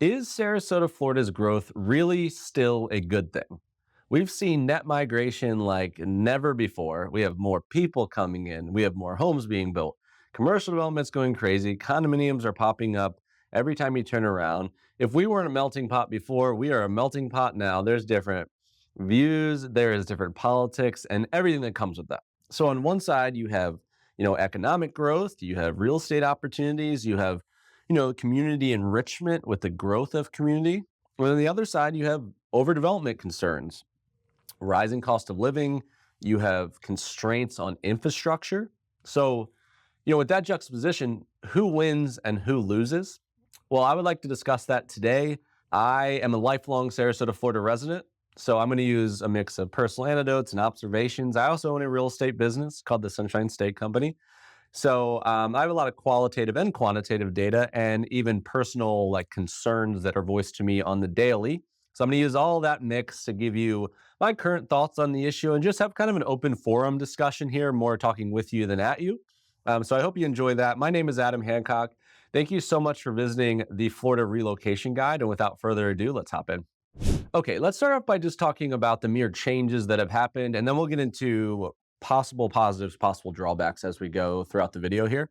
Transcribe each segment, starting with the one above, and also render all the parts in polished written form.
Is Sarasota, Florida's growth really still a good thing? We've seen net migration like never before. We have more people coming in, we have more homes being built, commercial development's going crazy, condominiums are popping up every time you turn around. If we weren't a melting pot before, we are a melting pot now. There's different views, there is different politics, and everything that comes with that. So on one side, you have economic growth, you have real estate opportunities, you have community enrichment with the growth of community. And on the other side, you have overdevelopment concerns, rising cost of living, you have constraints on infrastructure. So, with that juxtaposition, who wins and who loses? Well, I would like to discuss that today. I am a lifelong Sarasota, Florida resident, so I'm going to use a mix of personal anecdotes and observations. I also own a real estate business called the Sunshine State Company. So I have a lot of qualitative and quantitative data and even personal concerns that are voiced to me on the daily. So I'm going to use all that mix to give you my current thoughts on the issue and just have kind of an open forum discussion here, more talking with you than at you. So I hope you enjoy that. My name is Adam Hancock. Thank you so much for visiting the Florida Relocation Guide. And without further ado, let's hop in. Okay, let's start off by just talking about the mere changes that have happened, and then we'll get into possible positives, possible drawbacks as we go throughout the video here.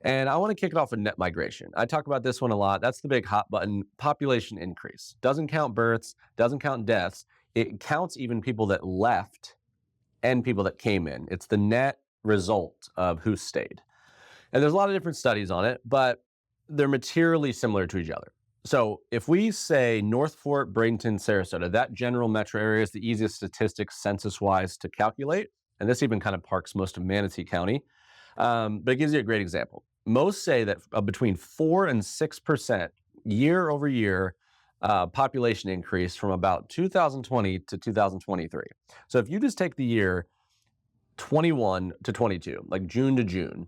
And I want to kick it off with net migration. I talk about this one a lot. That's the big hot button. Population increase doesn't count births, doesn't count deaths. It counts even people that left and people that came in. It's the net result of who stayed. And there's a lot of different studies on it, but they're materially similar to each other. So if we say North Fort, Bradenton, Sarasota, that general metro area is the easiest statistics census-wise to calculate. And this even kind of parks most of Manatee County. But it gives you a great example. Most say that between 4 and 6% year over year population increase from about 2020 to 2023. So if you just take the year 21 to 22, like June to June,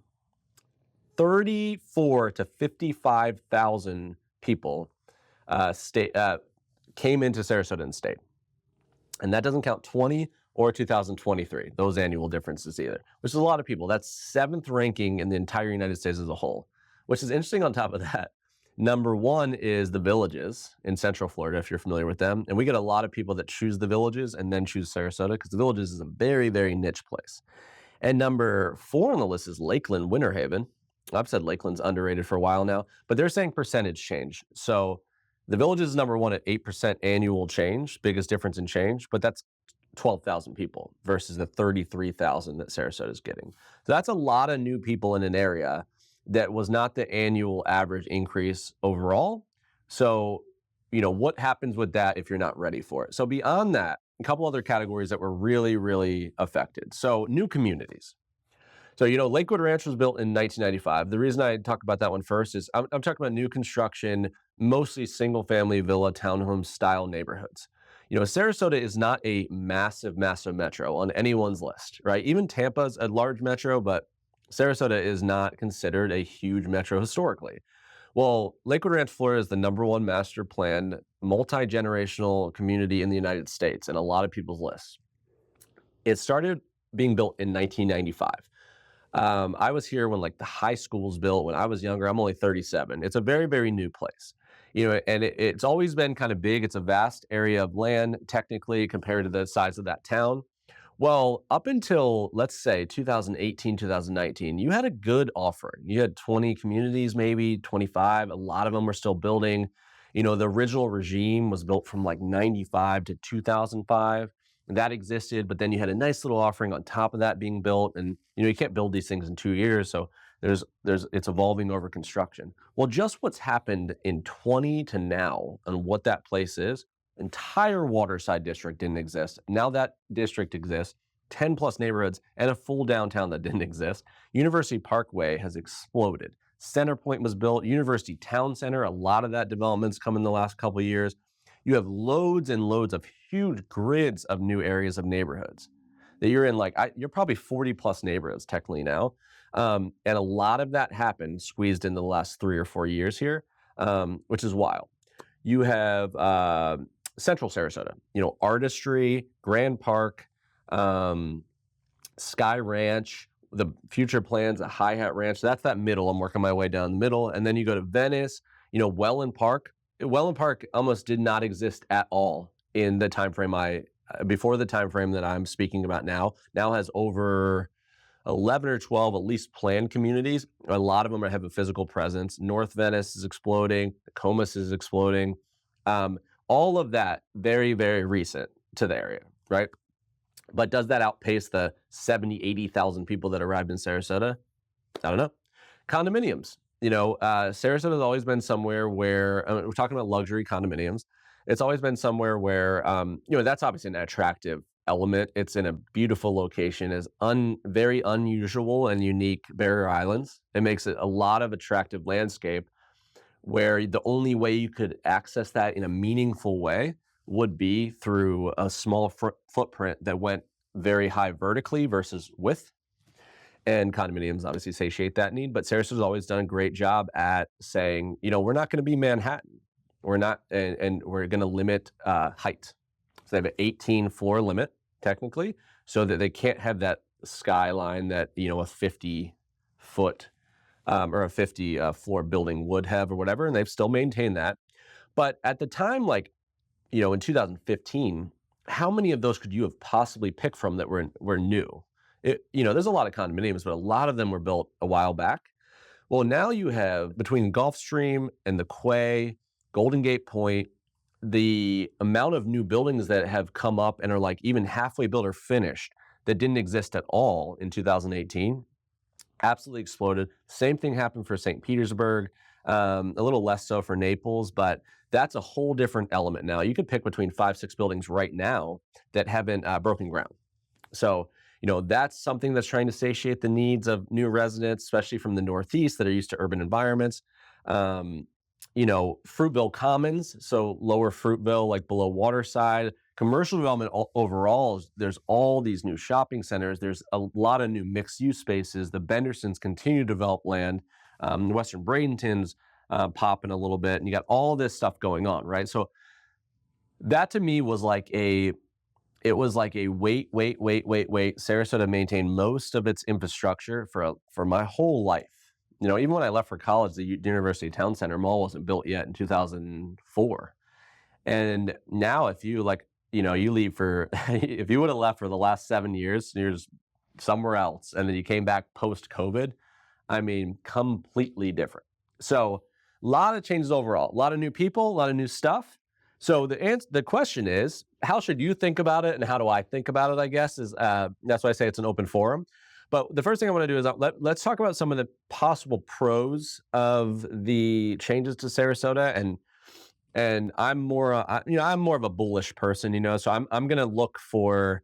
34 to 55,000 people came into Sarasota and stayed. And that doesn't count 20 or 2023, those annual differences either, which is a lot of people. That's 7th ranking in the entire United States as a whole, which is interesting. On top of that, number 1 is the Villages in Central Florida, if you're familiar with them. And we get a lot of people that choose the Villages and then choose Sarasota because the Villages is a very, very niche place. And number 4 on the list is Lakeland, Winter Haven. I've said Lakeland's underrated for a while now, but they're saying percentage change. So the Villages is number 1 at 8% annual change, biggest difference in change, but that's 12,000 people versus the 33,000 that Sarasota is getting. So that's a lot of new people in an area that was not the annual average increase overall. So, what happens with that if you're not ready for it? So beyond that, a couple other categories that were really, really affected. So new communities. So, Lakewood Ranch was built in 1995. The reason I talk about that one first is I'm talking about new construction, mostly single family villa townhome style neighborhoods. Sarasota is not a massive, massive metro on anyone's list, right? Even Tampa's a large metro, but Sarasota is not considered a huge metro historically. Well, Lakewood Ranch, Florida is the number 1 master planned multi-generational community in the United States and a lot of people's lists. It started being built in 1995. I was here when the high school was built when I was younger. I'm only 37. It's a very, very new place. And it's always been kind of big. It's a vast area of land, technically, compared to the size of that town. Well, up until, let's say, 2018, 2019, you had a good offering. You had 20 communities, maybe 25. A lot of them were still building. The original regime was built from 95 to 2005. That existed, but then you had a nice little offering on top of that being built. And, you can't build these things in 2 years. So it's evolving over construction. Well, just what's happened in 20 to now and what that place is, entire Waterside district didn't exist. Now that district exists, 10 plus neighborhoods and a full downtown that didn't exist. University Parkway has exploded. Center Point was built, University Town Center, a lot of that development's come in the last couple of years. You have loads and loads of huge grids of new areas of neighborhoods that you're in. You're probably 40 plus neighborhoods technically now. And a lot of that happened squeezed in the last 3 or 4 years here, which is wild. You have Central Sarasota, Artistry, Grand Park, Sky Ranch, the future plans at Hi Hat Ranch. That's that middle. I'm working my way down the middle. And then you go to Venice, Welland Park. Welland Park almost did not exist at all in the time frame before the time frame that I'm speaking about now. Now has over 11 or 12 at least planned communities. A lot of them have a physical presence. North Venice is exploding. Comus is exploding. All of that very, very recent to the area, right? But does that outpace the 70, 80,000 people that arrived in Sarasota? I don't know. Condominiums. Sarasota has always been somewhere where we're talking about luxury condominiums. It's always been somewhere where, that's obviously an attractive element. It's in a beautiful location. It's very unusual and unique barrier islands. It makes it a lot of attractive landscape where the only way you could access that in a meaningful way would be through a small footprint that went very high vertically versus width. And condominiums obviously satiate that need, but Sarasota's always done a great job at saying, we're not going to be Manhattan. We're not, and we're going to limit height. So they have an 18 floor limit, technically, so that they can't have that skyline that, a 50 foot or a 50 floor building would have or whatever. And they've still maintained that. But at the time, in 2015, how many of those could you have possibly picked from that were new? There's a lot of condominiums, but a lot of them were built a while back. Well, now you have, between Gulfstream and the Quay, Golden Gate Point, the amount of new buildings that have come up and are even halfway built or finished that didn't exist at all in 2018, absolutely exploded. Same thing happened for St. Petersburg, a little less so for Naples, but that's a whole different element now. You could pick between 5-6 buildings right now that haven't broken ground. So, that's something that's trying to satiate the needs of new residents, especially from the Northeast that are used to urban environments. Fruitville Commons, so lower Fruitville, below Waterside. Commercial development overall, there's all these new shopping centers. There's a lot of new mixed-use spaces. The Bendersons continue to develop land. Western Bradenton's popping a little bit, and you got all this stuff going on, right? So that to me was like a wait. Sarasota maintained most of its infrastructure for my whole life. Even when I left for college, the University Town Center Mall wasn't built yet in 2004. And now if you you leave for, if you would have left for the last 7 years, you're just somewhere else, and then you came back post-COVID, completely different. So a lot of changes overall, a lot of new people, a lot of new stuff. So the question is, how should you think about it, and how do I think about it, I guess, is that's why I say it's an open forum. But the first thing I want to do is let's talk about some of the possible pros of the changes to Sarasota, and I'm more of a bullish person, so I'm going to look for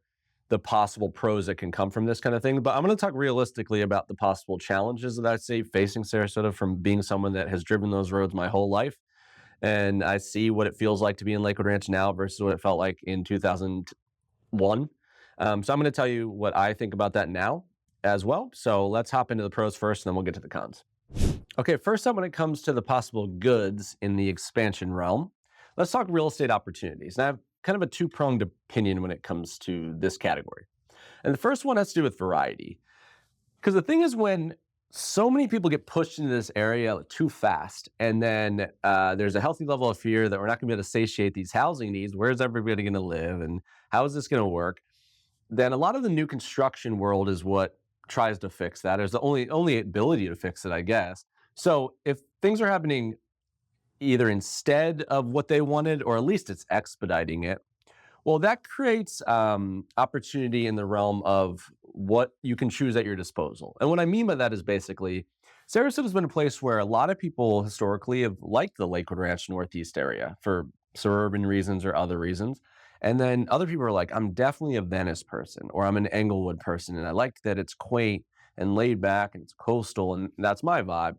the possible pros that can come from this kind of thing. But I'm going to talk realistically about the possible challenges that I see facing Sarasota from being someone that has driven those roads my whole life. And I see what it feels like to be in Lakewood Ranch now versus what it felt like in 2001. So I'm going to tell you what I think about that now as well. So let's hop into the pros first, and then we'll get to the cons. Okay, first up, when it comes to the possible goods in the expansion realm, let's talk real estate opportunities. And I have kind of a two-pronged opinion when it comes to this category. And the first one has to do with variety. Because the thing is, when so many people get pushed into this area too fast, and then there's a healthy level of fear that we're not going to be able to satiate these housing needs. Where's everybody going to live, and how is this going to work? Then a lot of the new construction world is what tries to fix that. There's the only ability to fix it, I guess. So if things are happening either instead of what they wanted, or at least it's expediting it, well, that creates opportunity in the realm of what you can choose at your disposal. And what I mean by that is basically, Sarasota has been a place where a lot of people historically have liked the Lakewood Ranch Northeast area for suburban reasons or other reasons. And then other people are like, I'm definitely a Venice person, or I'm an Englewood person, and I like that it's quaint and laid back and it's coastal, and that's my vibe.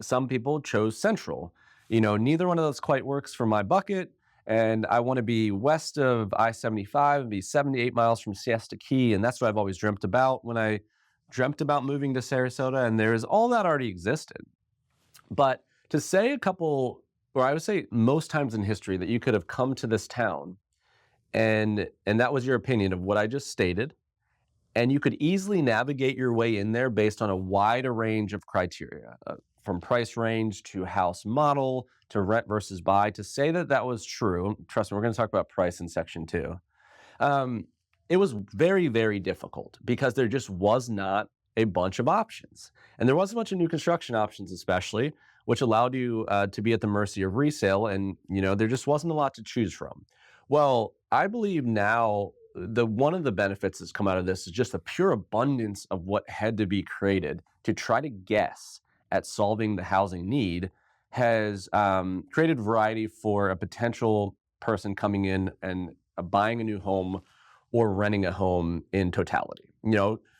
Some people chose Central. Neither one of those quite works for my bucket. And I want to be west of I-75 and be 78 miles from Siesta Key. And that's what I've always dreamt about when I dreamt about moving to Sarasota. And there's all that already existed. But to say I would say most times in history that you could have come to this town and that was your opinion of what I just stated, and you could easily navigate your way in there based on a wider range of criteria. from price range to house model to rent versus buy. To say that that was true, trust me, we're going to talk about price in section 2. Um, it was very, very difficult because there just was not a bunch of options. And there wasn't a bunch of new construction options, especially, which allowed you to be at the mercy of resale. And, there just wasn't a lot to choose from. Well, I believe now one of the benefits that's come out of this is just the pure abundance of what had to be created to try to guess at solving the housing need has created variety for a potential person coming in and buying a new home or renting a home in totality.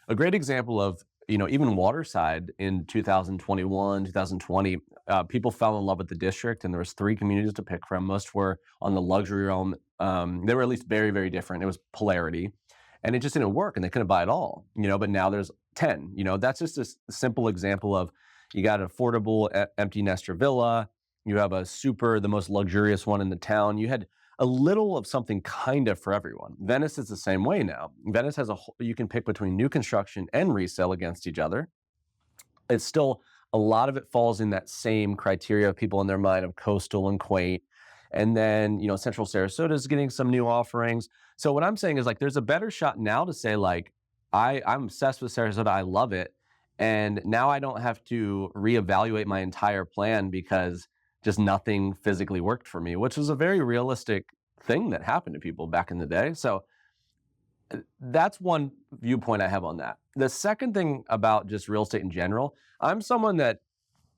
A great example of, even Waterside in 2021, 2020, people fell in love with the district, and there was 3 communities to pick from. Most were on the luxury realm. They were at least very, very different. It was polarity, and it just didn't work, and they couldn't buy it all. But now there's 10. That's just a simple example of, you got an affordable empty nester villa. You have the most luxurious one in the town. You had a little of something kind of for everyone. Venice is the same way now. Venice has you can pick between new construction and resale against each other. It's still, a lot of it falls in that same criteria of people in their mind of coastal and quaint. And then, Central Sarasota is getting some new offerings. So what I'm saying is, like, there's a better shot now to say, like, I'm obsessed with Sarasota. I love it. And now I don't have to reevaluate my entire plan because just nothing physically worked for me, which was a very realistic thing that happened to people back in the day. So that's one viewpoint I have on that. The second thing about just real estate in general, I'm someone that,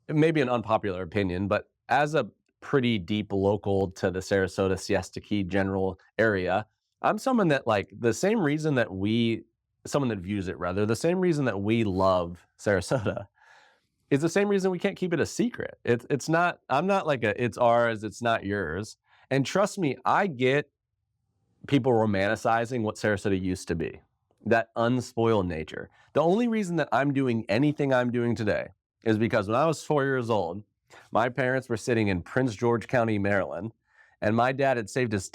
it may be an unpopular opinion, but as a pretty deep local to the Sarasota, Siesta Key general area, I'm someone that, like, the same reason that someone that views it rather, the same reason that we love Sarasota is the same reason we can't keep it a secret. It's not, I'm not like it's ours, it's not yours. And trust me, I get people romanticizing what Sarasota used to be, that unspoiled nature. The only reason that I'm doing anything I'm doing today is because when I was 4 years old, my parents were sitting in Prince George County, Maryland, and my dad had saved his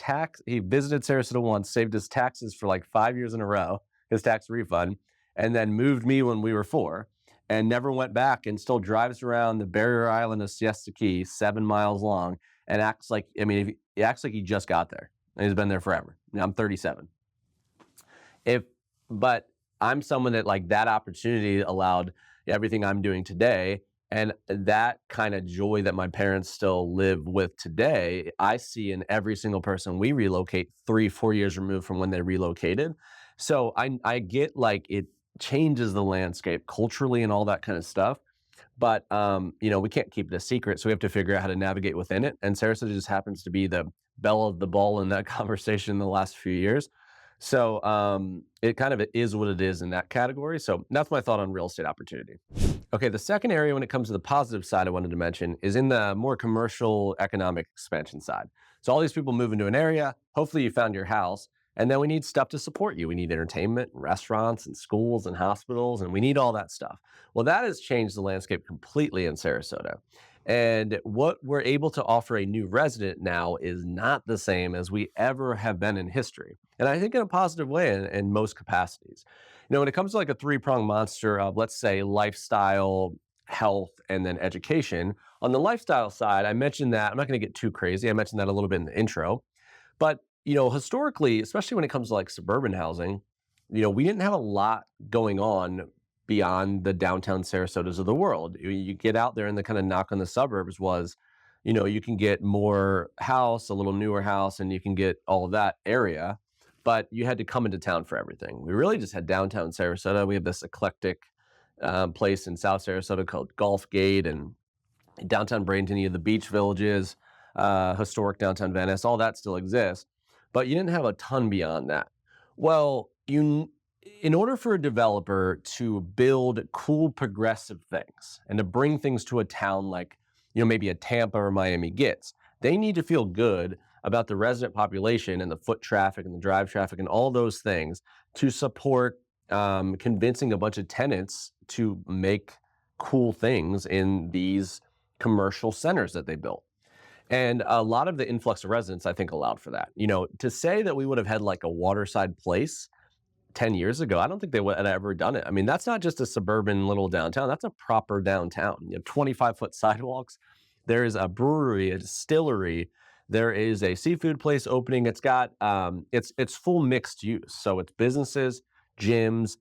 he visited Sarasota once, saved his taxes for like 5 years in a row, his tax refund, and then moved me when we were 4. And never went back, and still drives around the barrier island of Siesta Key, 7 miles long, and acts like, he acts like he just got there, and he's been there forever. Now I'm 37. But I'm someone that, like, that opportunity allowed everything I'm doing today, and that kind of joy that my parents still live with today, I see in every single person we relocate 3-4 years removed from when they relocated. So I get, like, it changes the landscape culturally and all that kind of stuff. But, we can't keep it a secret. So we have to figure out how to navigate within it. And Sarasota just happens to be the belle of the ball in that conversation in the last few years. So it kind of is what it is in that category. So that's my thought on real estate opportunity. Okay, the second area when it comes to the positive side I wanted to mention is in the more commercial economic expansion side. So all these people move into an area, hopefully you found your house, and then we need stuff to support you. We need entertainment, and restaurants, and schools, and hospitals, and we need all that stuff. Well, that has changed the landscape completely in Sarasota. And what we're able to offer a new resident now is not the same as we ever have been in history. And I think in a positive way in most capacities. When it comes to, like, a 3-pronged monster of, let's say, lifestyle, health, and then education, on the lifestyle side, I mentioned that, I'm not going to get too crazy. I mentioned that a little bit in the intro. But, historically, especially when it comes to, like, suburban housing, we didn't have a lot going on beyond the downtown Sarasotas of the world. You get out there and the kind of knock on the suburbs was, you can get more house, a little newer house, and you can get all of that area, but you had to come into town for everything. We really just had downtown Sarasota. We have this eclectic place in South Sarasota called Golf Gate, and downtown Bradenton, you have the beach villages, historic downtown Venice, all that still exists, but you didn't have a ton beyond that. Well, in order for a developer to build cool, progressive things and to bring things to a town like, maybe a Tampa or Miami gets, they need to feel good about the resident population and the foot traffic and the drive traffic and all those things to support convincing a bunch of tenants to make cool things in these commercial centers that they built. And a lot of the influx of residents, I think, allowed for that. To say that we would have had, like, a waterside place 10 years ago, I don't think they would have ever done it. I mean, that's not just a suburban little downtown, that's a proper downtown. You have 25-foot sidewalks. There is a brewery, a distillery. There is a seafood place opening. It's got it's full mixed use. So it's businesses, gyms,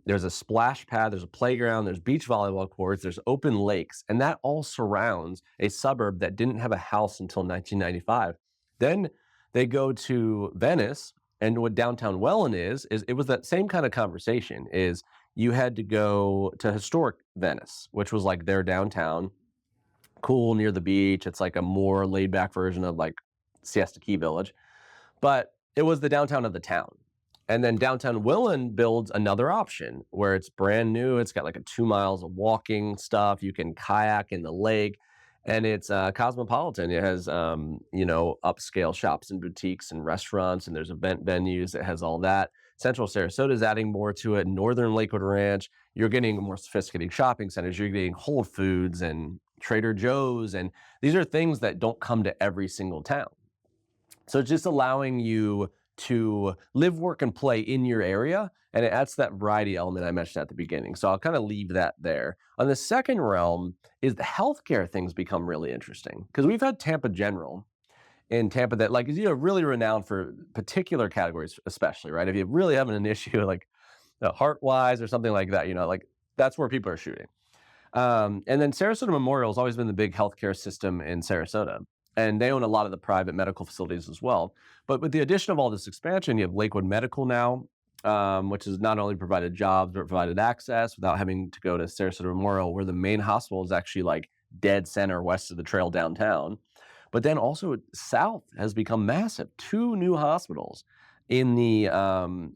there's a splash pad, there's a playground, there's beach volleyball courts, there's open lakes, and that all surrounds a suburb that didn't have a house until 1995. Then they go to Venice, and what downtown Welland is it was that same kind of conversation. Is you had to go to historic Venice, which was like their downtown, cool near the beach. It's like a more laid back version of like Siesta Key Village, but it was the downtown of the town. And then downtown Willen builds another option where it's brand new. It's got like a 2 miles of walking stuff. You can kayak in the lake, and it's cosmopolitan. It has upscale shops and boutiques and restaurants, and there's event venues. It has all that. Central Sarasota is adding more to it. Northern Lakewood Ranch, you're getting more sophisticated shopping centers. You're getting Whole Foods and Trader Joe's, and these are things that don't come to every single town. So it's just allowing you to live, work, and play in your area, and it adds that variety element I mentioned at the beginning. So I'll kind of leave that there. On the second realm is the healthcare things become really interesting, because we've had Tampa General in Tampa that like is really renowned for particular categories, especially right. If you're really having an issue like heart wise or something like that, like that's where people are shooting. And then Sarasota Memorial has always been the big healthcare system in Sarasota, and they own a lot of the private medical facilities as well. But with the addition of all this expansion, you have Lakewood Medical now, which has not only provided jobs, but provided access without having to go to Sarasota Memorial, where the main hospital is actually like dead center west of the trail downtown. But then also south has become massive. 2 new hospitals in the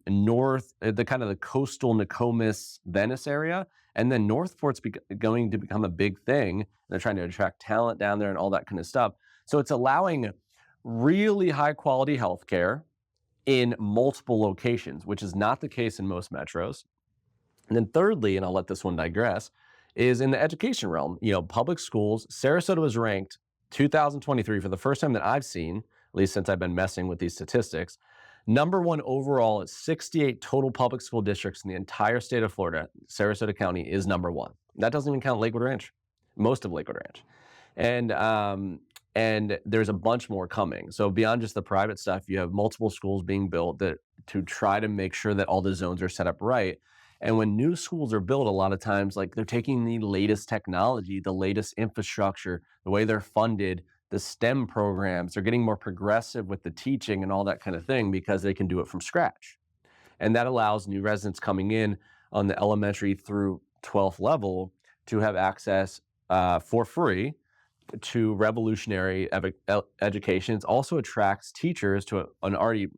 north, the kind of the coastal Nokomis, Venice area. And then Northport's going to become a big thing. They're trying to attract talent down there and all that kind of stuff. So it's allowing really high quality healthcare in multiple locations, which is not the case in most metros. And then thirdly, and I'll let this one digress, is in the education realm. Public schools, Sarasota was ranked 2023 for the first time that I've seen, at least since I've been messing with these statistics, number one overall at 68 total public school districts in the entire state of Florida. Sarasota County is number one. That doesn't even count Lakewood Ranch, most of Lakewood Ranch. And there's a bunch more coming. So beyond just the private stuff, you have multiple schools being built to try to make sure that all the zones are set up right. And when new schools are built, a lot of times, like they're taking the latest technology, the latest infrastructure, the way they're funded, the STEM programs, they're getting more progressive with the teaching and all that kind of thing because they can do it from scratch. And that allows new residents coming in on the elementary through 12th level to have access for free to revolutionary education. It also attracts teachers to an already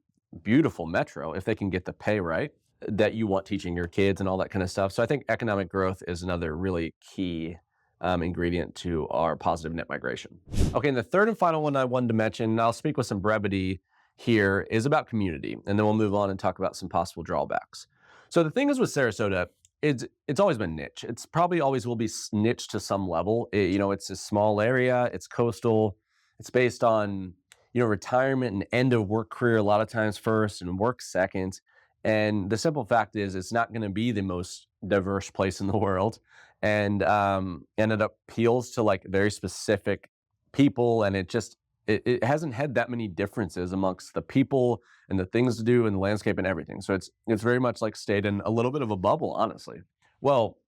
beautiful metro if they can get the pay right that you want teaching your kids and all that kind of stuff. So I think economic growth is another really key ingredient to our positive net migration. Okay, and the third and final one I wanted to mention, and I'll speak with some brevity here, is about community, and then we'll move on and talk about some possible drawbacks. So the thing is with Sarasota, it's always been niche. It's probably always will be niche to some level. It's a small area, it's coastal, it's based on retirement and end of work career a lot of times first and work second. And the simple fact is it's not going to be the most diverse place in the world. And it appeals to like very specific people, and it hasn't had that many differences amongst the people and the things to do and the landscape and everything. So it's very much like stayed in a little bit of a bubble, honestly. Well,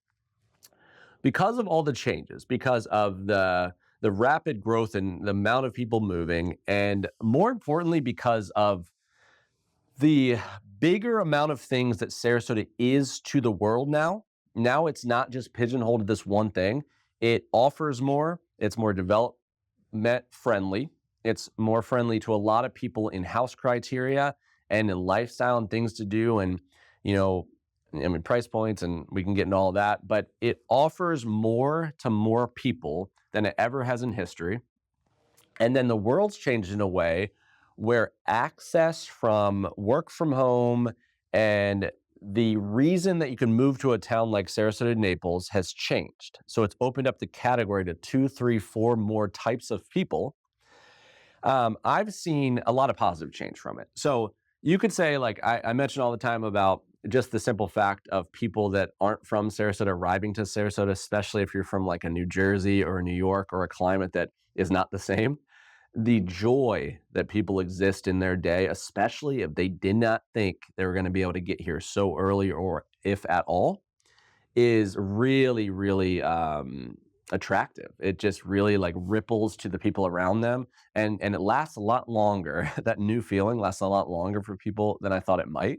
because of all the changes, because of the rapid growth and the amount of people moving, and more importantly, because of the bigger amount of things that Sarasota is to the world now. Now it's not just pigeonholed to this one thing. It offers more. It's more development friendly. It's more friendly to a lot of people in house criteria and in lifestyle and things to do. And, price points, and we can get into all of that, but it offers more to more people than it ever has in history. And then the world's changed in a way where access from work from home and the reason that you can move to a town like Sarasota, Naples has changed. So it's opened up the category to 2, 3, 4 more types of people. I've seen a lot of positive change from it. So You could say, like, I mention all the time about just the simple fact of people that aren't from Sarasota arriving to Sarasota, especially if you're from like a New Jersey or a New York or a climate that is not the same. The joy that people exist in their day, especially if they did not think they were going to be able to get here so early or if at all, is really, really attractive. It just really like ripples to the people around them, and it lasts a lot longer. That new feeling lasts a lot longer for people than I thought it might.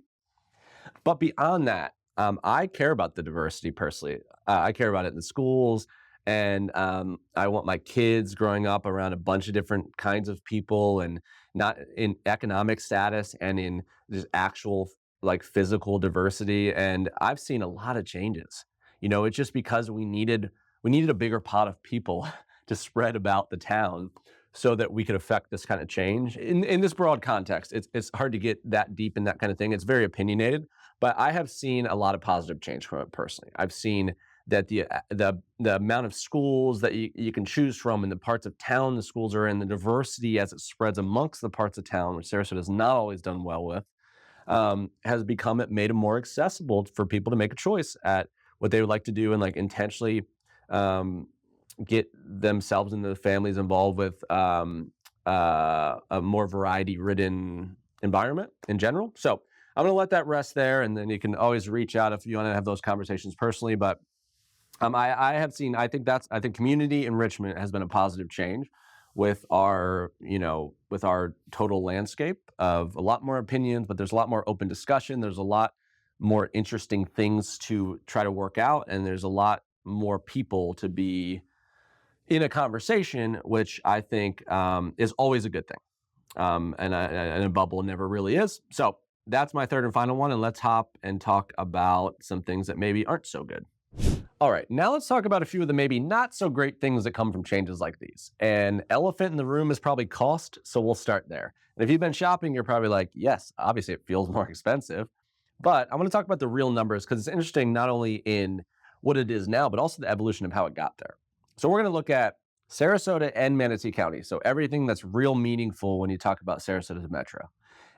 But beyond that, I care about the diversity personally. I care about it in the schools, and I want my kids growing up around a bunch of different kinds of people, and not in economic status and in just actual like physical diversity. And I've seen a lot of changes. It's just because we needed a bigger pot of people to spread about the town so that we could affect this kind of change in this broad context. It's hard to get that deep in that kind of thing. It's very opinionated, but I have seen a lot of positive change from it personally. I've seen that the amount of schools that you can choose from in the parts of town the schools are in, the diversity as it spreads amongst the parts of town, which Sarasota has not always done well with, has made it more accessible for people to make a choice at what they would like to do and like intentionally um, get themselves and their families involved with a more variety-ridden environment in general. So I'm going to let that rest there, and then you can always reach out if you want to have those conversations personally. But I have seen. I think community enrichment has been a positive change with our total landscape of a lot more opinions, but there's a lot more open discussion. There's a lot more interesting things to try to work out, and there's a lot more people to be in a conversation, which I think is always a good thing. And a bubble never really is. So that's my third and final one. And let's hop and talk about some things that maybe aren't so good. All right, now let's talk about a few of the maybe not so great things that come from changes like these. An elephant in the room is probably cost, so we'll start there. And if you've been shopping, you're probably like, yes, obviously it feels more expensive. But I want to talk about the real numbers because it's interesting not only in what it is now, but also the evolution of how it got there. So we're going to look at Sarasota and Manatee County. So everything that's real meaningful when you talk about Sarasota Metro.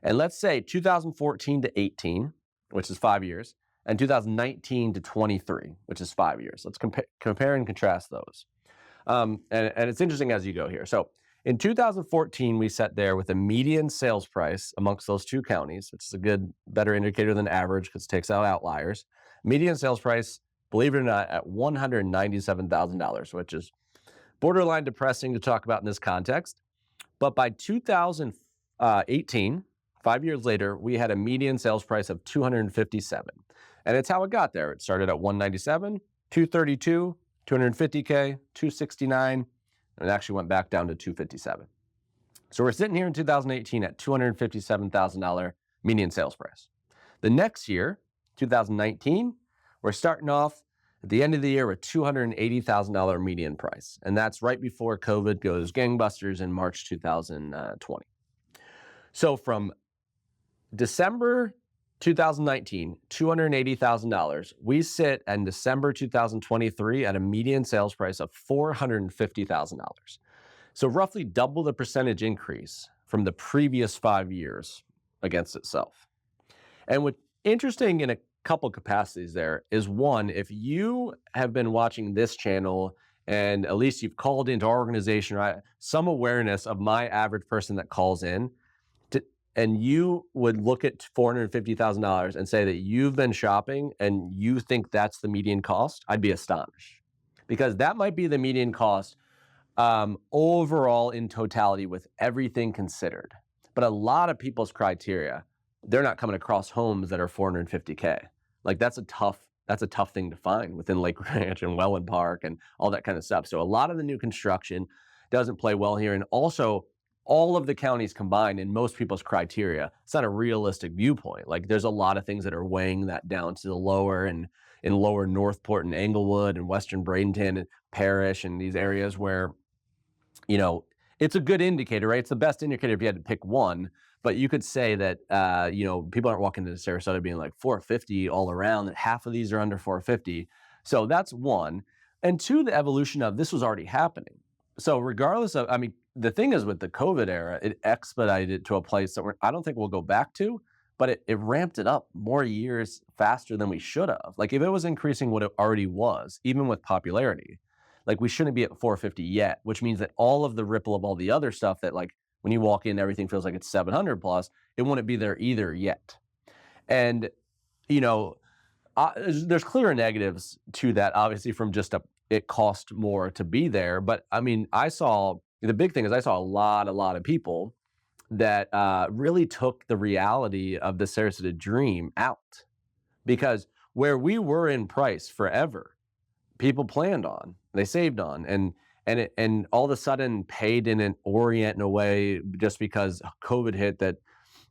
And let's say 2014 to 18, which is 5 years, and 2019 to 23, which is 5 years. Let's compare and contrast those. And it's interesting as you go here. So in 2014, we sat there with a median sales price amongst those two counties, which is a better indicator than average because it takes out outliers. Median sales price, believe it or not, at $197,000, which is borderline depressing to talk about in this context. But by 2018, 5 years later, we had a median sales price of $257,000. And it's how it got there. It started at 197, 232, 250K, 269, and it actually went back down to 257. So we're sitting here in 2018 at $257,000 median sales price. The next year, 2019, we're starting off at the end of the year with $280,000 median price. And that's right before COVID goes gangbusters in March 2020. So from December 2019, $280,000. We sit in December 2023 at a median sales price of $450,000. So roughly double the percentage increase from the previous 5 years against itself. And what's interesting in a couple capacities there is one, if you have been watching this channel and at least you've called into our organization, right, some awareness of my average person that calls in, and you would look at $450,000 and say that you've been shopping and you think that's the median cost, I'd be astonished. Because that might be the median cost overall in totality with everything considered. But a lot of people's criteria, they're not coming across homes that are $450K. Like that's a tough thing to find within Lake Ranch and Welland Park and all that kind of stuff. So a lot of the new construction doesn't play well here. And also, all of the counties combined in most people's criteria, it's not a realistic viewpoint. Like there's a lot of things that are weighing that down to the lower and in lower Northport and Englewood and Western Bradenton and Parrish and these areas where, it's a good indicator, right? It's the best indicator if you had to pick one. But you could say that, people aren't walking into Sarasota being like 450 all around, that half of these are under 450. So that's one. And two, the evolution of this was already happening. So regardless of, the thing is with the COVID era, it expedited it to a place that I don't think we'll go back to, but it ramped it up more years faster than we should have. Like if it was increasing what it already was, even with popularity, like we shouldn't be at 450 yet, which means that all of the ripple of all the other stuff that like when you walk in, everything feels like it's 700 plus, it wouldn't be there either yet. And, you know, there's clear negatives to that, obviously, from just it cost more to be there. But I mean, the big thing is I saw a lot of people that really took the reality of the Sarasota dream out because where we were in price forever, people planned on, they saved on, and all of a sudden pay didn't orient in a way just because COVID hit that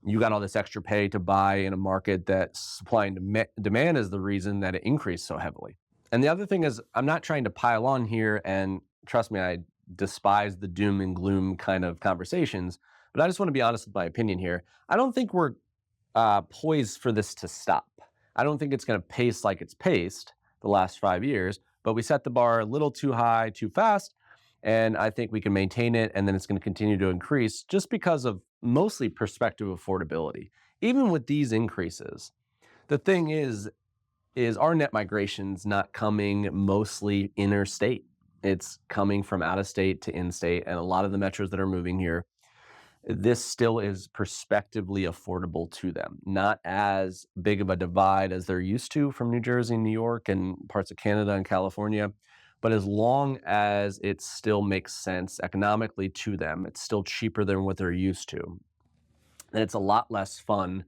you got all this extra pay to buy in a market that supply and demand is the reason that it increased so heavily. And the other thing is, I'm not trying to pile on here, and trust me, I despise the doom and gloom kind of conversations, but I just want to be honest with my opinion here. I don't think we're poised for this to stop. I don't think it's going to pace like it's paced the last 5 years, but we set the bar a little too high, too fast, and I think we can maintain it, and then it's going to continue to increase just because of mostly perspective affordability. Even with these increases, the thing is our net migration's not coming mostly interstate. It's coming from out of state to in-state, and a lot of the metros that are moving here, this still is prospectively affordable to them. Not as big of a divide as they're used to from New Jersey, New York, and parts of Canada and California. But as long as it still makes sense economically to them, it's still cheaper than what they're used to. And it's a lot less fun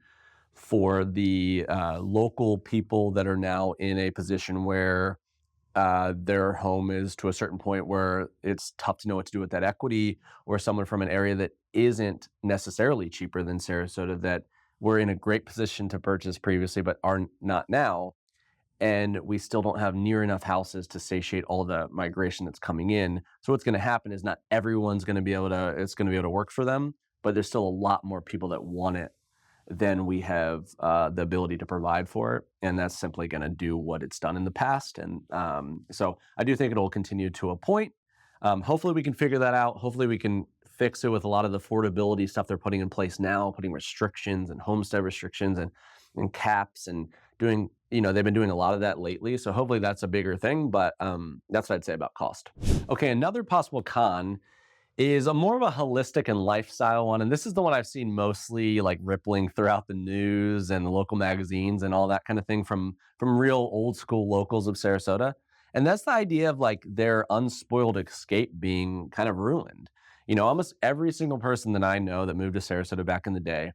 for the local people that are now in a position where their home is to a certain point where it's tough to know what to do with that equity, or someone from an area that isn't necessarily cheaper than Sarasota that were in a great position to purchase previously but are not now. And we still don't have near enough houses to satiate all the migration that's coming in. So what's going to happen is not everyone's going to be able to, it's going to be able to work for them, but there's still a lot more people that want it than we have the ability to provide for it. And that's simply going to do what it's done in the past. And so I do think it'll continue to a point. Hopefully we can figure that out. Hopefully we can fix it with a lot of the affordability stuff they're putting in place now, putting restrictions and homestead restrictions and caps and doing, they've been doing a lot of that lately. So hopefully that's a bigger thing, but that's what I'd say about cost. Okay, another possible con is a more of a holistic and lifestyle one. And this is the one I've seen mostly like rippling throughout the news and the local magazines and all that kind of thing from real old school locals of Sarasota. And that's the idea of like their unspoiled escape being kind of ruined. Almost every single person that I know that moved to Sarasota back in the day,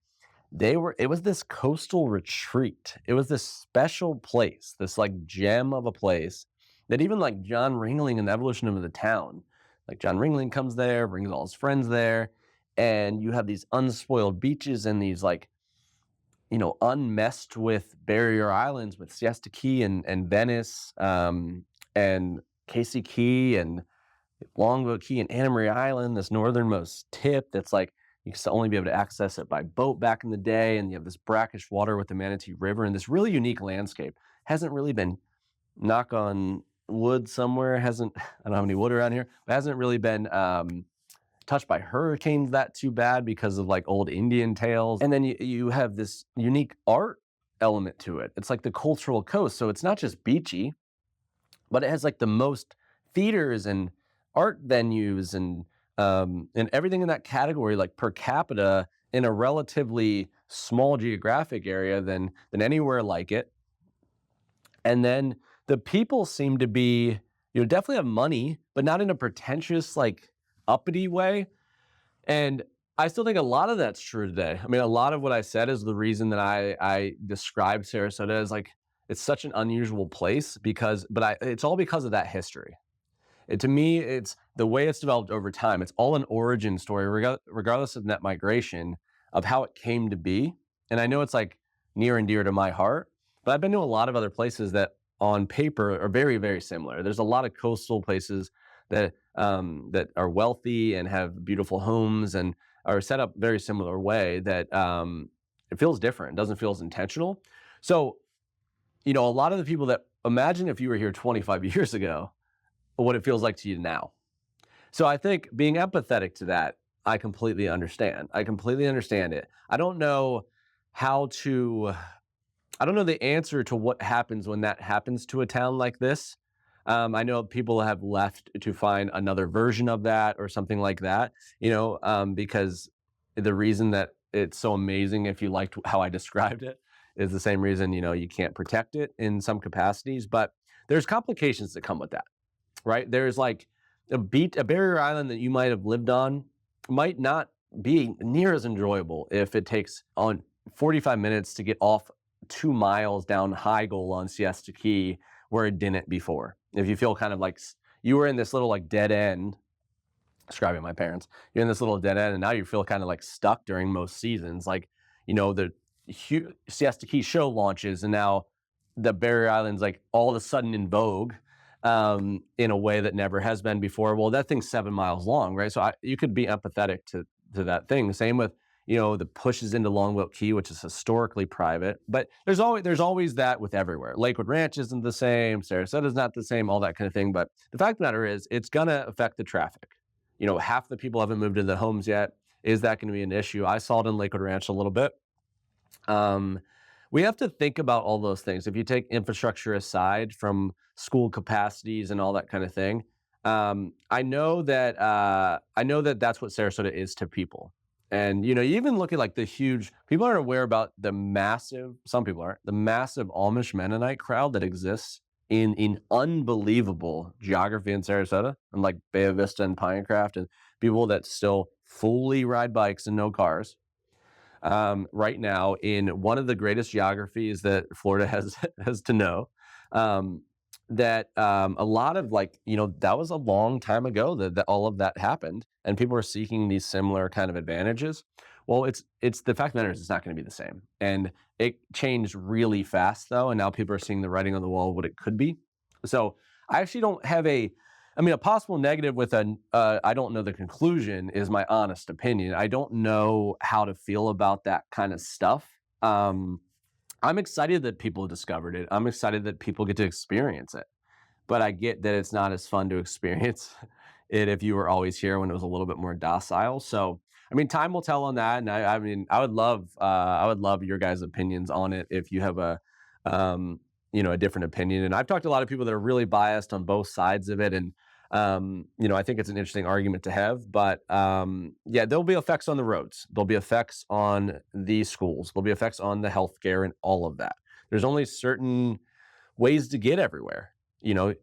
it was this coastal retreat. It was this special place, this like gem of a place that even like John Ringling and the evolution of the town, like John Ringling comes there, brings all his friends there, and you have these unspoiled beaches and these like, unmessed with barrier islands with Siesta Key and Venice, and Casey Key and Longboat Key and Anna Maria Island, this northernmost tip that's like you used to only be able to access it by boat back in the day, and you have this brackish water with the Manatee River and this really unique landscape. Hasn't really been, knock on wood somewhere, hasn't, I don't have any wood around here, but hasn't really been touched by hurricanes that too bad because of like old Indian tales. And then you have this unique art element to it. It's like the cultural coast. So it's not just beachy, but it has like the most theaters and art venues and everything in that category, like per capita in a relatively small geographic area than anywhere like it. And then the people seem to be, definitely have money, but not in a pretentious, like uppity way. And I still think a lot of that's true today. I mean, a lot of what I said is the reason that I describe Sarasota as like, it's such an unusual place it's all because of that history. To me, it's the way it's developed over time. It's all an origin story, regardless of net migration, of how it came to be. And I know it's like near and dear to my heart, but I've been to a lot of other places that on paper are very, very similar. There's a lot of coastal places that are wealthy and have beautiful homes and are set up very similar way that it feels different. It doesn't feel as intentional. So, a lot of the people that imagine if you were here 25 years ago, what it feels like to you now. So I think being empathetic to that, I completely understand. I completely understand it. I don't know how to, I don't know the answer to what happens when that happens to a town like this. I know people have left to find another version of that or something like that, because the reason that it's so amazing, if you liked how I described it, is the same reason, you can't protect it in some capacities. But there's complications that come with that, right? There's like a barrier island that you might have lived on might not be near as enjoyable if it takes on 45 minutes to get off 2 miles down High Goal on Siesta Key where it didn't before. If you feel kind of like you were in this little like dead end, describing my parents, you're in this little dead end and now you feel kind of like stuck during most seasons. Like, the Siesta Key show launches and now the barrier island's like all of a sudden in vogue, in a way that never has been before. Well, that thing's 7 miles long, right? So you could be empathetic to that thing. Same with the pushes into Longboat Key, which is historically private. But there's always that with everywhere. Lakewood Ranch isn't the same. Sarasota's not the same. All that kind of thing. But the fact of the matter is, it's gonna affect the traffic. Half the people haven't moved into the homes yet. Is that going to be an issue? I saw it in Lakewood Ranch a little bit. We have to think about all those things. If you take infrastructure aside from school capacities and all that kind of thing, I know that that's what Sarasota is to people. And you even look at like the huge. People aren't aware about the massive. Some people aren't the massive Amish Mennonite crowd that exists in unbelievable geography in Sarasota, and like Bay Vista and Pinecraft, and people that still fully ride bikes and no cars, right now in one of the greatest geographies that Florida has has to know. That a lot of like that was a long time ago that all of that happened, and people are seeking these similar kind of advantages. Well, it's the fact of the matter is it's not going to be the same, and it changed really fast though, and now people are seeing the writing on the wall of what it could be. So I actually don't have a possible negative with I don't know the conclusion is my honest opinion. I don't know how to feel about that kind of stuff. I'm excited that people discovered it. I'm excited that people get to experience it. But I get that it's not as fun to experience it if you were always here when it was a little bit more docile. So, time will tell on that. And I would love your guys' opinions on it if you have a different opinion. And I've talked to a lot of people that are really biased on both sides of it. And, I think it's an interesting argument to have. But yeah, there'll be effects on the roads. There'll be effects on the schools. There'll be effects on the healthcare and all of that. There's only certain ways to get everywhere.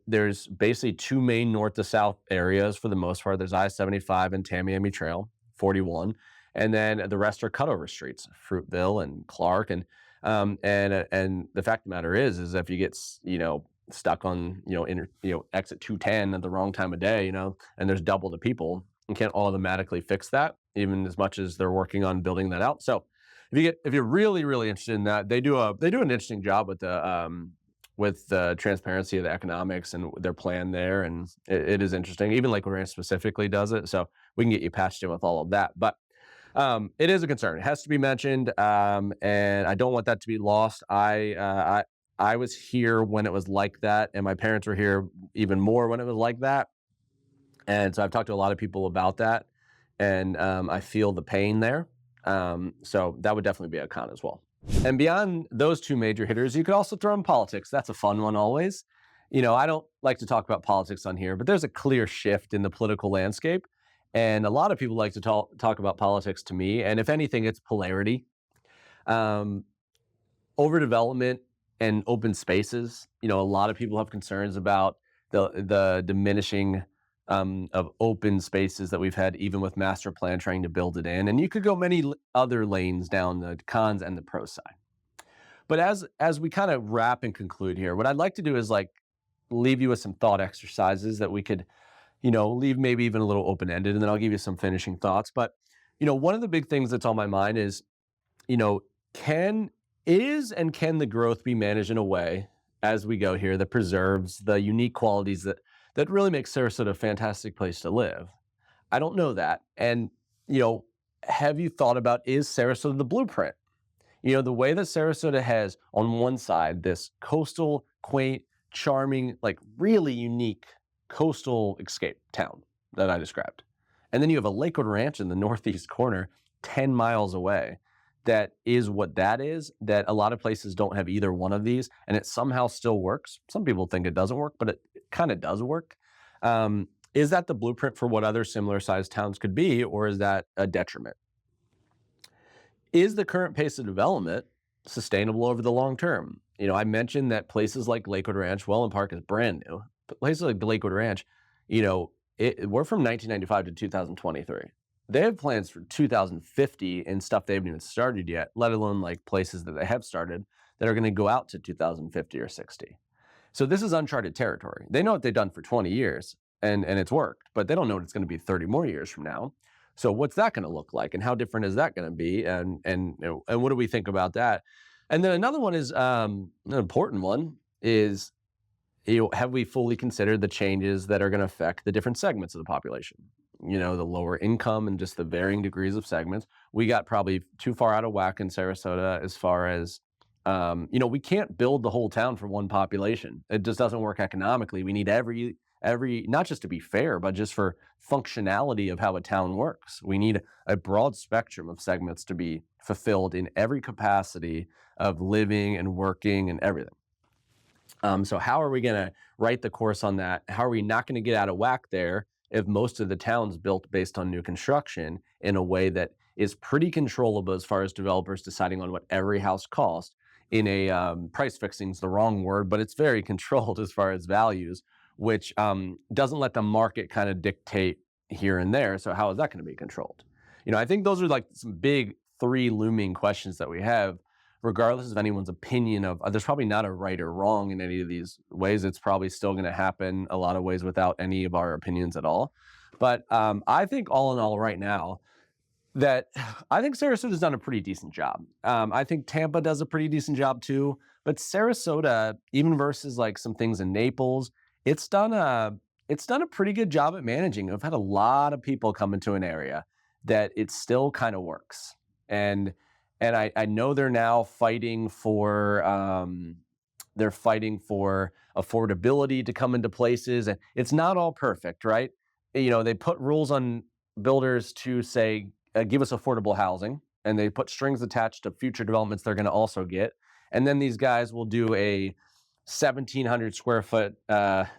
There's basically two main north to south areas for the most part. There's I-75 and Tamiami Trail, 41, and then the rest are cutover streets, Fruitville and Clark. And the fact of the matter is if you get stuck on exit 210 at the wrong time of day, and there's double the people, you can't automatically fix that, even as much as they're working on building that out. So if you're really really interested in that, they do an interesting job with the transparency of the economics and their plan there. And it is interesting. Even Lakewood Ranch specifically does it. So we can get you patched in with all of that. But it is a concern. It has to be mentioned. And I don't want that to be lost. I was here when it was like that, and my parents were here even more when it was like that. And so I've talked to a lot of people about that, and I feel the pain there. So that would definitely be a con as well. And beyond those two major hitters, you could also throw in politics. That's a fun one always. I don't like to talk about politics on here, but there's a clear shift in the political landscape. And a lot of people like to talk about politics to me. And if anything, it's polarity, um, overdevelopment, and open spaces. A lot of people have concerns about the diminishing of open spaces that we've had, even with master plan trying to build it in. And you could go many other lanes down the cons and the pro side. But as we kind of wrap and conclude here, what I'd like to do is like leave you with some thought exercises that we could, leave maybe even a little open ended, and then I'll give you some finishing thoughts. But one of the big things that's on my mind is, you know, can can the growth be managed in a way as we go here that preserves the unique qualities that really make Sarasota a fantastic place to live? I don't know that. And, have you thought about, is Sarasota the blueprint? The way that Sarasota has on one side this coastal, quaint, charming, like really unique coastal escape town that I described. And then you have a Lakewood Ranch in the northeast corner, 10 miles away, that is what that is, that a lot of places don't have either one of these, and it somehow still works. Some people think it doesn't work, but it kind of does work. Is that the blueprint for what other similar sized towns could be, or is that a detriment? Is the current pace of development sustainable over the long term? I mentioned that places like Lakewood Ranch, Welland Park is brand new. But places like Lakewood Ranch, we're from 1995 to 2023. They have plans for 2050 and stuff they haven't even started yet, let alone like places that they have started that are going to go out to 2050 or 60. So this is uncharted territory. They know what they've done for 20 years and it's worked, but they don't know what it's going to be 30 more years from now. So what's that going to look like, and how different is that going to be, and what do we think about that? And then another one is an important one is, have we fully considered the changes that are going to affect the different segments of the population? The lower income and just the varying degrees of segments. We got probably too far out of whack in Sarasota as far as, we can't build the whole town for one population. It just doesn't work economically. We need every, not just to be fair, but just for functionality of how a town works. We need a broad spectrum of segments to be fulfilled in every capacity of living and working and everything. So how are we going to write the course on that? How are we not going to get out of whack there if most of the town's built based on new construction in a way that is pretty controllable as far as developers deciding on what every house costs in a price fixing is the wrong word, but it's very controlled as far as values, which doesn't let the market kind of dictate here and there. So how is that going to be controlled? I think those are like some big three looming questions that we have, regardless of anyone's opinion of, there's probably not a right or wrong in any of these ways. It's probably still going to happen a lot of ways without any of our opinions at all. But I think all in all right now, that I think Sarasota's done a pretty decent job. I think Tampa does a pretty decent job too. But Sarasota, even versus like some things in Naples, it's done a pretty good job at managing. I've had a lot of people come into an area that it still kind of works. And I know they're now fighting for affordability to come into places, and it's not all perfect, right? They put rules on builders to say, give us affordable housing, and they put strings attached to future developments they're going to also get. And then these guys will do a 1,700 square foot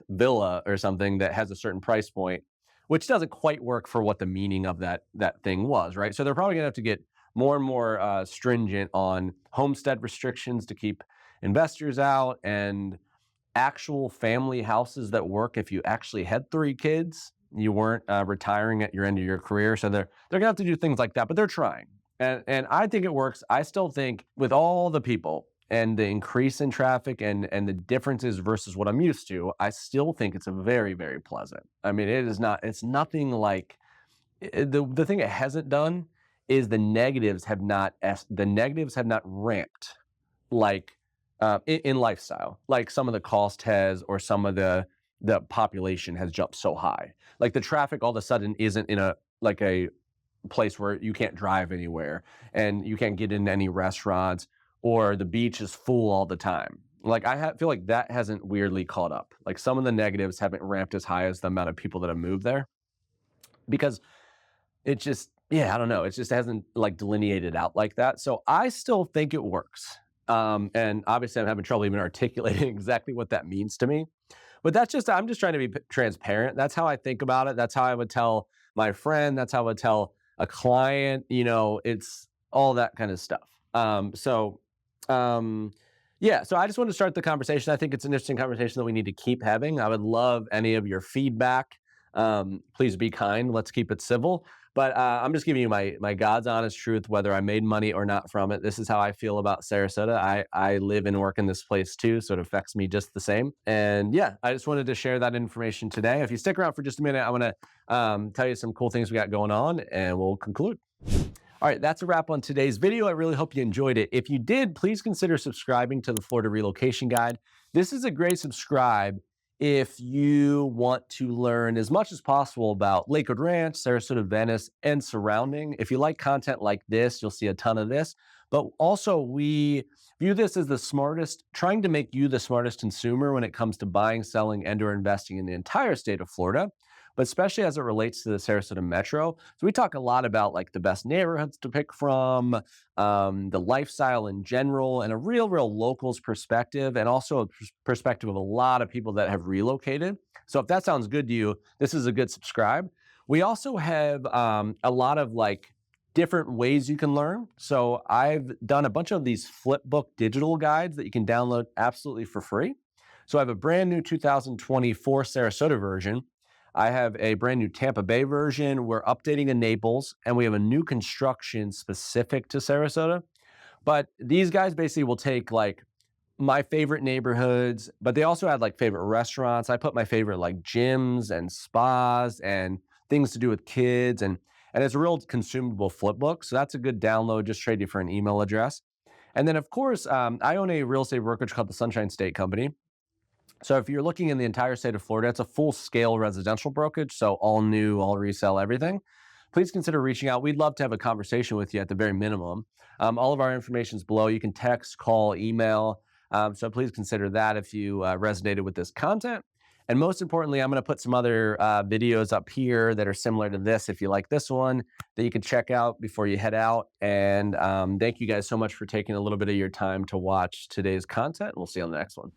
villa or something that has a certain price point, which doesn't quite work for what the meaning of that thing was, right? So they're probably going to have to get more and more stringent on homestead restrictions to keep investors out, and actual family houses that work if you actually had 3 kids, you weren't retiring at your end of your career. So they're gonna have to do things like that, but they're trying. And I think it works. I still think with all the people and the increase in traffic and the differences versus what I'm used to, I still think it's a very, very pleasant. I mean, it's nothing like, the thing it hasn't done is the negatives have not ramped like in lifestyle, like some of the cost has, or some of the population has jumped so high. Like the traffic all of a sudden isn't in a place where you can't drive anywhere and you can't get into any restaurants, or the beach is full all the time. Like feel like that hasn't weirdly caught up. Like some of the negatives haven't ramped as high as the amount of people that have moved there, because it just, I don't know. It just hasn't like delineated out like that. So I still think it works. And obviously I'm having trouble even articulating exactly what that means to me. But I'm just trying to be transparent. That's how I think about it. That's how I would tell my friend. That's how I would tell a client, it's all that kind of stuff. So I just want to start the conversation. I think it's an interesting conversation that we need to keep having. I would love any of your feedback. Please be kind. Let's keep it civil. But I'm just giving you my God's honest truth, whether I made money or not from it. This is how I feel about Sarasota. I live and work in this place too, so it affects me just the same. And I just wanted to share that information today. If you stick around for just a minute, I want to tell you some cool things we got going on, and we'll conclude. All right, that's a wrap on today's video. I really hope you enjoyed it. If you did, please consider subscribing to the Florida Relocation Guide. This is a great subscribe if you want to learn as much as possible about Lakewood Ranch, Sarasota, Venice, and surrounding. If you like content like this, you'll see a ton of this. But also, we view this as trying to make you the smartest consumer when it comes to buying, selling, and/or investing in the entire state of Florida. but especially as it relates to the Sarasota Metro. So we talk a lot about like the best neighborhoods to pick from, the lifestyle in general, and a real locals perspective, and also a perspective of a lot of people that have relocated. So if that sounds good to you, this is a good subscribe. We also have a lot of like different ways you can learn. So I've done a bunch of these flipbook digital guides that you can download absolutely for free. So I have a brand new 2024 Sarasota version. I have a brand new Tampa Bay version. We're updating in Naples, and we have a new construction specific to Sarasota. But these guys basically will take like my favorite neighborhoods, but they also had like favorite restaurants. I put my favorite like gyms and spas and things to do with kids, and it's a real consumable flip book. So that's a good download. Just trade you for an email address. And then of course, I own a real estate brokerage called the Sunshine State Company. So if you're looking in the entire state of Florida, it's a full scale residential brokerage. So all new, all resell, everything. Please consider reaching out. We'd love to have a conversation with you at the very minimum. All of our information is below. You can text, call, email. So please consider that if you resonated with this content. And most importantly, I'm going to put some other videos up here that are similar to this, if you like this one, that you can check out before you head out. And thank you guys so much for taking a little bit of your time to watch today's content. We'll see you on the next one.